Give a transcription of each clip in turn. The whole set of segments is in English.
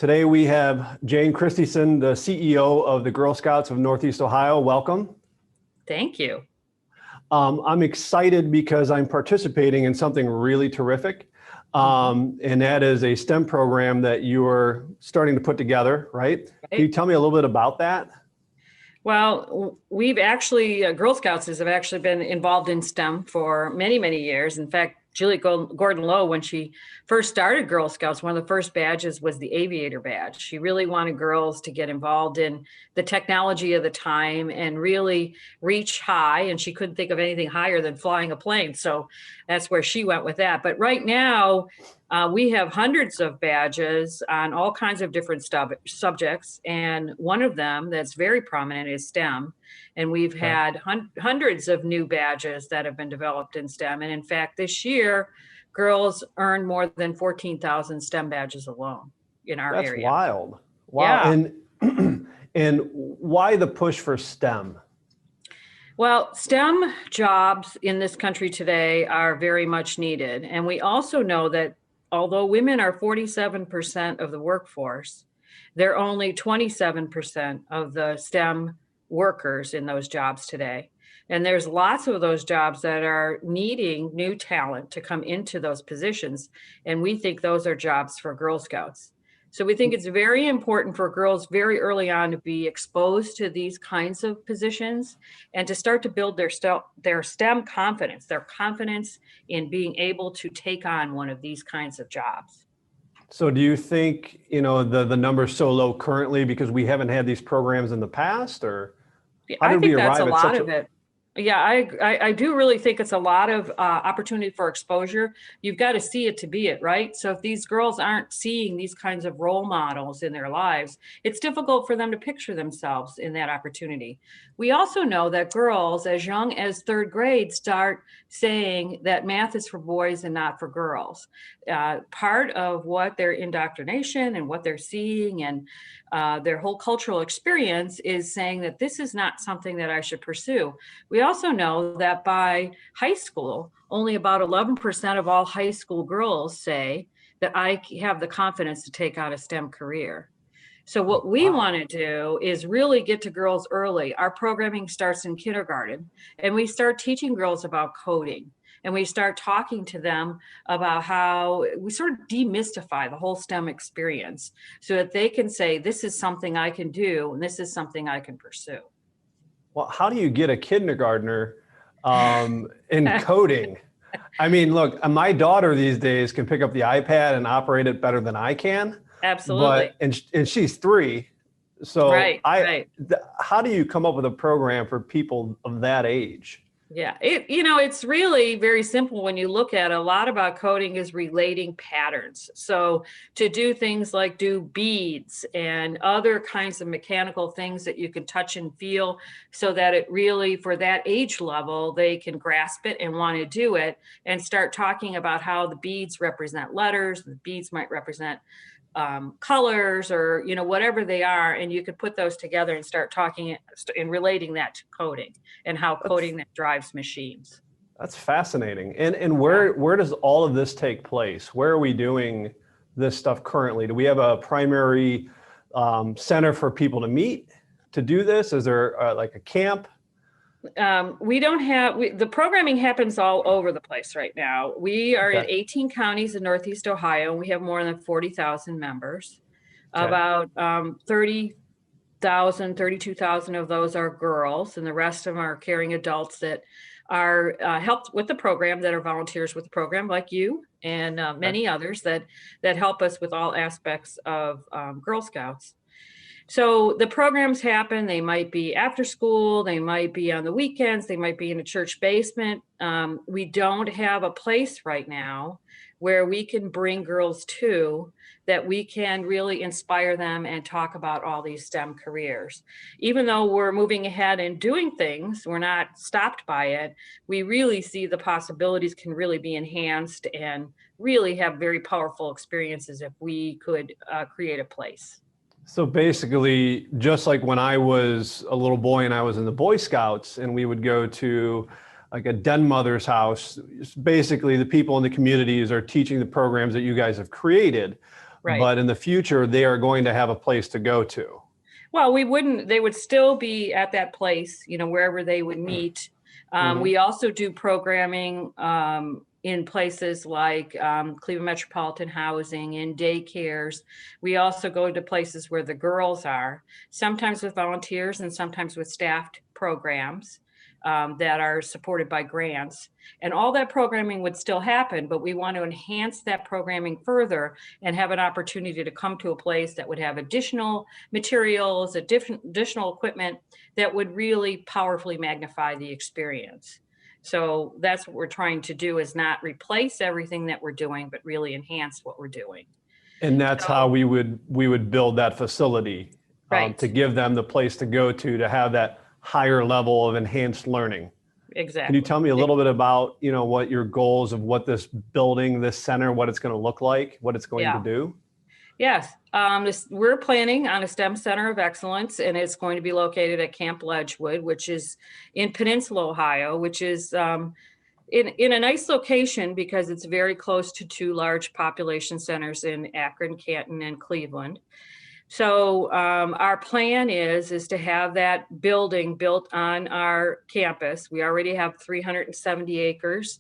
Today we have Jane Christyson, the CEO of the Girl Scouts of Northeast Ohio. Welcome. Thank you. I'm excited because I'm participating in something really terrific, and that is a STEM program that you are starting to put together, right? Can you tell me a little bit about that? Well, we've actually, Girl Scouts have actually been involved in STEM for many, many years. In fact, Julie Gordon-Lowe, when she first started Girl Scouts, one of the first badges was the aviator badge. She really wanted girls to get involved in the technology of the time and really reach high. And she couldn't think of anything higher than flying a plane. So that's where she went with that. But right now, we have hundreds of badges on all kinds of different subjects. And one of them that's very prominent is STEM. And we've had hundreds of new badges that have been developed in STEM. And in fact, this year, girls earned more than 14,000 STEM badges alone in our area. That's wild. Wow. Yeah. And why the push for STEM? Well, STEM jobs in this country today are very much needed. And we also know that although women are 47% of the workforce, they're only 27% of the STEM workers in those jobs today. And there's lots of those jobs that are needing new talent to come into those positions. And we think those are jobs for Girl Scouts. So we think it's very important for girls very early on to be exposed to these kinds of positions and to start to build their STEM confidence, their confidence in being able to take on one of these kinds of jobs. So do you think, the number's so low currently because we haven't had these programs in the past, or I think that's a lot of it. Yeah, I do really think it's a lot of opportunity for exposure. You've got to see it to be it, right? So if these girls aren't seeing these kinds of role models in their lives, it's difficult for them to picture themselves in that opportunity. We also know that girls as young as third grade start saying that math is for boys and not for girls. Part of what their indoctrination and what they're seeing and their whole cultural experience is saying that this is not something that I should pursue. We also know that by high school, only about 11% of all high school girls say that I have the confidence to take on a STEM career. So what we want to do is really get to girls early. Our programming starts in kindergarten, and we start teaching girls about coding. And we start talking to them about how we sort of demystify the whole STEM experience so that they can say, this is something I can do, and this is something I can pursue. Well, how do you get a kindergartner in coding? I mean, look, my daughter these days can pick up the iPad and operate it better than I can. Absolutely. And she's 3. So how do you come up with a program for people of that age? Yeah, it's really very simple when you look at it. A lot about coding is relating patterns. So to do things like do beads and other kinds of mechanical things that you can touch and feel so that it really, for that age level, they can grasp it and want to do it and start talking about how the beads represent letters, the beads might represent colors or whatever they are, and you could put those together and start talking and relating that to coding and how coding that drives machines. That's fascinating. And where does all of this take place? Where are we doing this stuff currently? Do we have a primary center for people to meet to do this? Is there like a camp? We don't have, the programming happens all over the place right now. We are in 18 counties in Northeast Ohio, and we have more than 40,000 members. About 30,000, 32,000 of those are girls, and the rest of them are caring adults that are helped with the program, that are volunteers with the program, like you and many others that help us with all aspects of Girl Scouts. So the programs happen, they might be after school, they might be on the weekends, they might be in a church basement. We don't have a place right now where we can bring girls to that we can really inspire them and talk about all these STEM careers. Even though we're moving ahead and doing things, we're not stopped by it. We really see the possibilities can really be enhanced and really have very powerful experiences if we could create a place. So basically, just like when I was a little boy and I was in the Boy Scouts and we would go to like a den mother's house, basically the people in the communities are teaching the programs that you guys have created. Right. but in the future, they are going to have a place to go to. Well, they would still be at that place, wherever they would meet. We also do programming in places like Cleveland Metropolitan Housing, in daycares. We also go to places where the girls are, sometimes with volunteers and sometimes with staffed programs that are supported by grants. And all that programming would still happen, but we want to enhance that programming further and have an opportunity to come to a place that would have additional materials, additional equipment that would really powerfully magnify the experience. So that's what we're trying to do, is not replace everything that we're doing, but really enhance what we're doing. And that's how we would build that facility, right, to give them the place to go to have that higher level of enhanced learning. Exactly. Can you tell me a little bit about, what your goals of what this building, this center, what it's going to look like, what it's going to do? Yes, we're planning on a STEM Center of Excellence, and it's going to be located at Camp Ledgewood, which is in Peninsula, Ohio, which is in a nice location because it's very close to two large population centers in Akron, Canton, and Cleveland. So our plan is to have that building built on our campus. We already have 370 acres.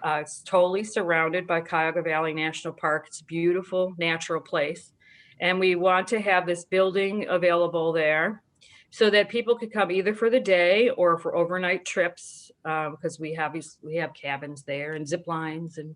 It's totally surrounded by Cuyahoga Valley National Park. It's a beautiful natural place. And we want to have this building available there so that people could come either for the day or for overnight trips, because we have cabins there and zip lines and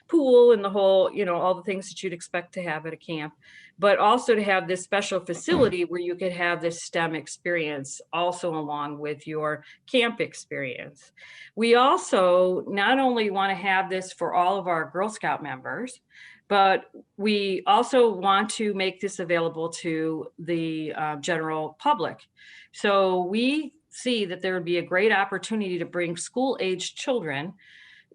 pool and the whole, all the things that you'd expect to have at a camp, but also to have this special facility where you could have this STEM experience also along with your camp experience. We also not only want to have this for all of our Girl Scout members, but we also want to make this available to the general public. So we see that there would be a great opportunity to bring school-aged children,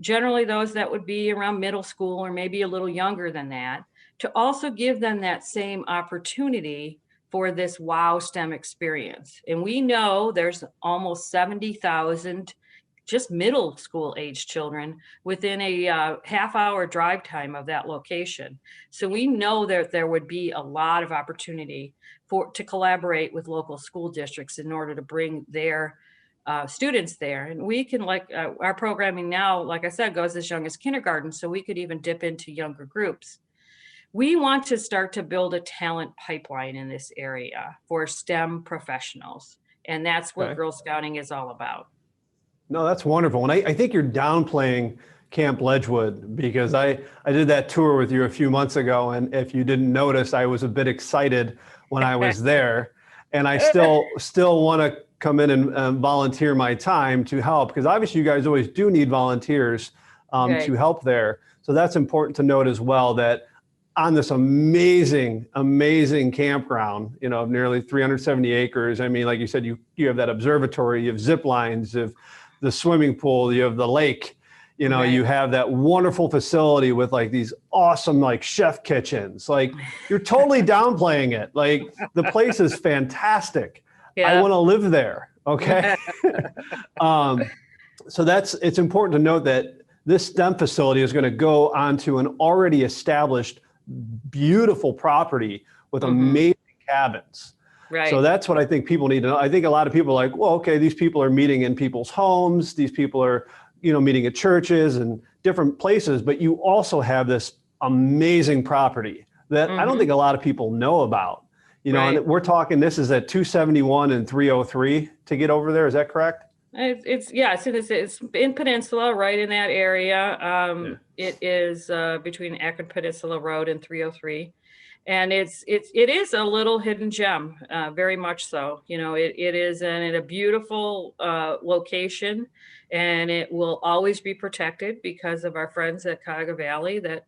generally those that would be around middle school or maybe a little younger than that, to also give them that same opportunity for this WOW STEM experience. And we know there's almost 70,000 just middle school age children within a half-hour drive time of that location. So we know that there would be a lot of opportunity to collaborate with local school districts in order to bring their students there. And we can, our programming now, like I said, goes as young as kindergarten, so we could even dip into younger groups. We want to start to build a talent pipeline in this area for STEM professionals. And that's what Girl Scouting is all about. No, that's wonderful. And I think you're downplaying Camp Ledgewood, because I did that tour with you a few months ago. And if you didn't notice, I was a bit excited when I was there. And I still want to come in and volunteer my time to help, because obviously you guys always do need volunteers to help there. So that's important to note as well, that on this amazing campground, of nearly 370 acres. I mean, like you said, you have that observatory, you have zip lines, you have the swimming pool, you have the lake, you have that wonderful facility with these awesome chef kitchens. You're totally downplaying it. The place is fantastic. Yeah. I want to live there. Okay. So it's important to note that this STEM facility is going to go onto an already established beautiful property with amazing cabins. Right. So that's what I think people need to know. I think a lot of people are like, well, okay, these people are meeting in people's homes. These people are, meeting at churches and different places, but you also have this amazing property that I don't think a lot of people know about, and we're talking, this is at 271 and 303 to get over there. Is that correct? It's in Peninsula, right in that area. It is between Akron Peninsula Road and 303. And it is a little hidden gem, very much so. It is in a beautiful location, and it will always be protected because of our friends at Cuyahoga Valley that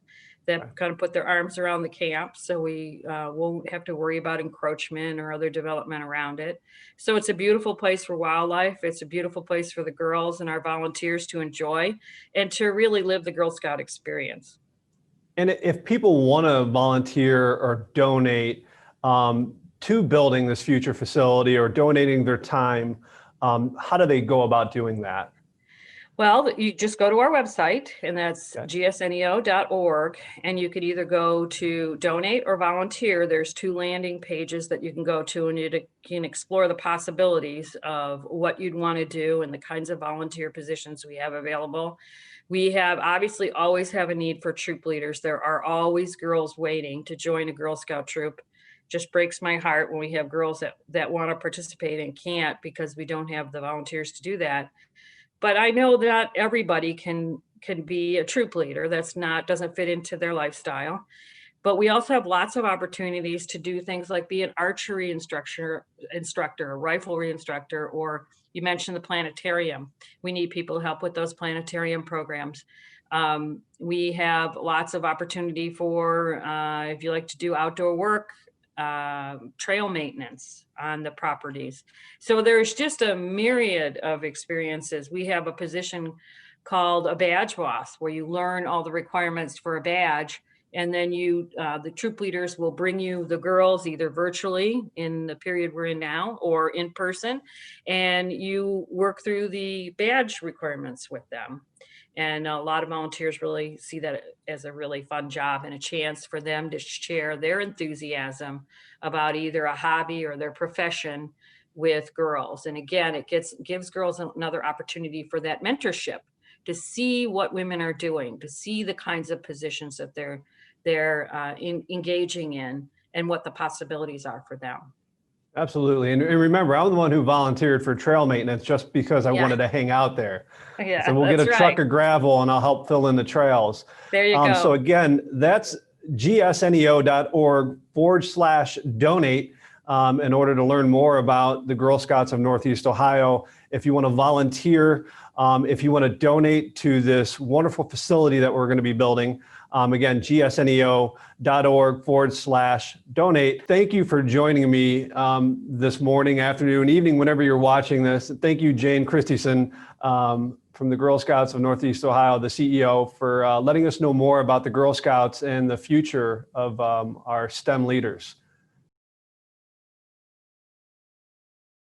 kind of put their arms around the camp. So we won't have to worry about encroachment or other development around it. So it's a beautiful place for wildlife. It's a beautiful place for the girls and our volunteers to enjoy and to really live the Girl Scout experience. And if people want to volunteer or donate to building this future facility or donating their time, how do they go about doing that? Well, you just go to our website, and that's Okay. gsneo.org, and you could either go to donate or volunteer. There's 2 landing pages that you can go to, and you can explore the possibilities of what you'd want to do and the kinds of volunteer positions we have available. We have obviously always have a need for troop leaders. There are always girls waiting to join a Girl Scout troop. Just breaks my heart when we have girls that want to participate and can't because we don't have the volunteers to do that. But I know that everybody can be a troop leader. That's not doesn't fit into their lifestyle. But we also have lots of opportunities to do things like be an archery instructor, a riflery instructor, or you mentioned the planetarium. We need people to help with those planetarium programs. We have lots of opportunity for if you like to do outdoor work, trail maintenance on the properties. So there's just a myriad of experiences. We have a position called a badge boss, where you learn all the requirements for a badge. And then the troop leaders will bring you the girls either virtually in the period we're in now or in person, and you work through the badge requirements with them. And a lot of volunteers really see that as a really fun job and a chance for them to share their enthusiasm about either a hobby or their profession with girls. And again, it gives girls another opportunity for that mentorship, to see what women are doing, to see the kinds of positions that they're engaging in and what the possibilities are for them. Absolutely. And remember, I'm the one who volunteered for trail maintenance just because I wanted to hang out there. Yeah, So we'll get a truck of gravel and I'll help fill in the trails. There you go. So again, that's gsneo.org/donate in order to learn more about the Girl Scouts of Northeast Ohio. If you want to volunteer, if you want to donate to this wonderful facility that we're going to be building, again, gsneo.org/donate. Thank you for joining me this morning, afternoon, evening, whenever you're watching this. Thank you, Jane Christyson, from the Girl Scouts of Northeast Ohio, the CEO, for letting us know more about the Girl Scouts and the future of our STEM leaders.